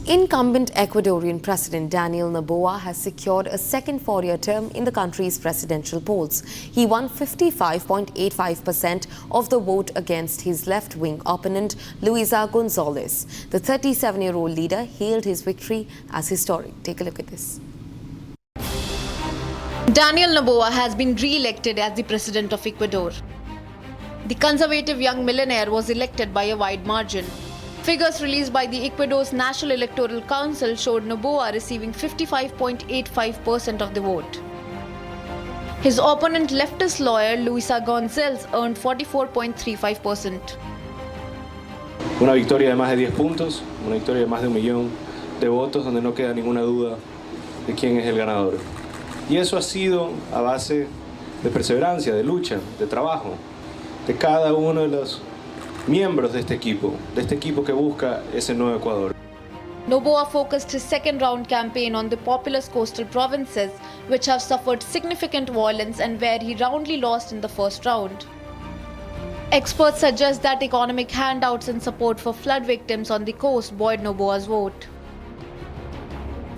Incumbent Ecuadorian President Daniel Noboa has secured a second four-year term in the country's presidential polls. He won 55.85% of the vote against his left-wing opponent, Luisa Gonzalez. The 37-year-old leader hailed his victory as historic. Take a look at this. Daniel Noboa has been re-elected as the president of Ecuador. The conservative young millionaire was elected by a wide margin. Figures released by the Ecuador's National Electoral Council showed Noboa receiving 55.85% of the vote. His opponent, leftist lawyer Luisa Gonzalez, earned 44.35%. Una victoria de más de 10 puntos, una victoria de más de 1 millón de votos donde no queda ninguna duda de quién es el ganador. Y eso ha sido a base de perseverancia, de lucha, de trabajo, de cada uno de los miembros de este equipo que busca ese nuevo Ecuador. Noboa focused his second round campaign on the populous coastal provinces, which have suffered significant violence and where he roundly lost in the first round. Experts suggest that economic handouts and support for flood victims on the coast buoyed Noboa's vote.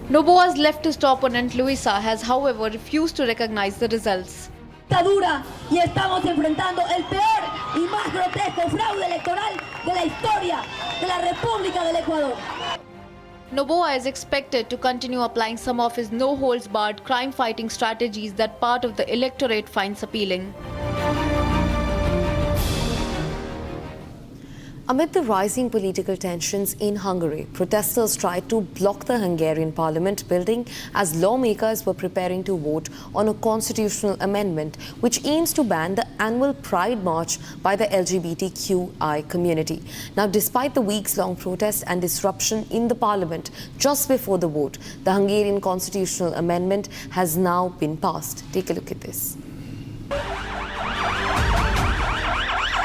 Noboa's leftist opponent Luisa has, however, refused to recognize the results. Dura y estamos enfrentando el peor y más grotesco fraude electoral de la historia de la República del Ecuador. Noboa is expected to continue applying some of his no-holds-barred crime-fighting strategies that part of the electorate finds appealing. Amid the rising political tensions in Hungary, protesters tried to block the Hungarian parliament building as lawmakers were preparing to vote on a constitutional amendment which aims to ban the annual Pride March by the LGBTQI community. Now, despite the weeks-long protest and disruption in the parliament just before the vote, the Hungarian constitutional amendment has now been passed. Take a look at this.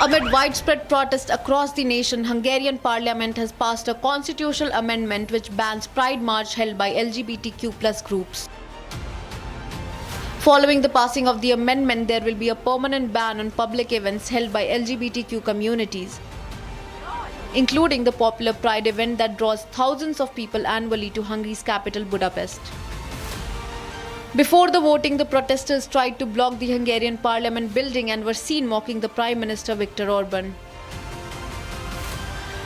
Amid widespread protest across the nation, Hungarian parliament has passed a constitutional amendment which bans Pride March held by LGBTQ+ groups. Following the passing of the amendment, there will be a permanent ban on public events held by LGBTQ communities, including the popular Pride event that draws thousands of people annually to Hungary's capital, Budapest. Before the voting, the protesters tried to block the Hungarian parliament building and were seen mocking the Prime Minister Viktor Orban.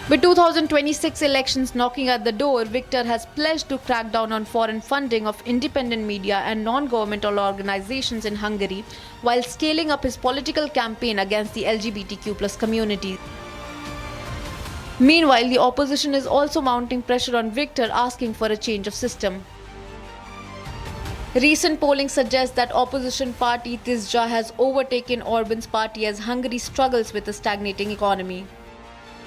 With 2026 elections knocking at the door, Viktor has pledged to crack down on foreign funding of independent media and non-governmental organizations in Hungary while scaling up his political campaign against the LGBTQ+ community. Meanwhile, the opposition is also mounting pressure on Viktor, asking for a change of system. Recent polling suggests that opposition party Tisza has overtaken Orban's party as Hungary struggles with a stagnating economy.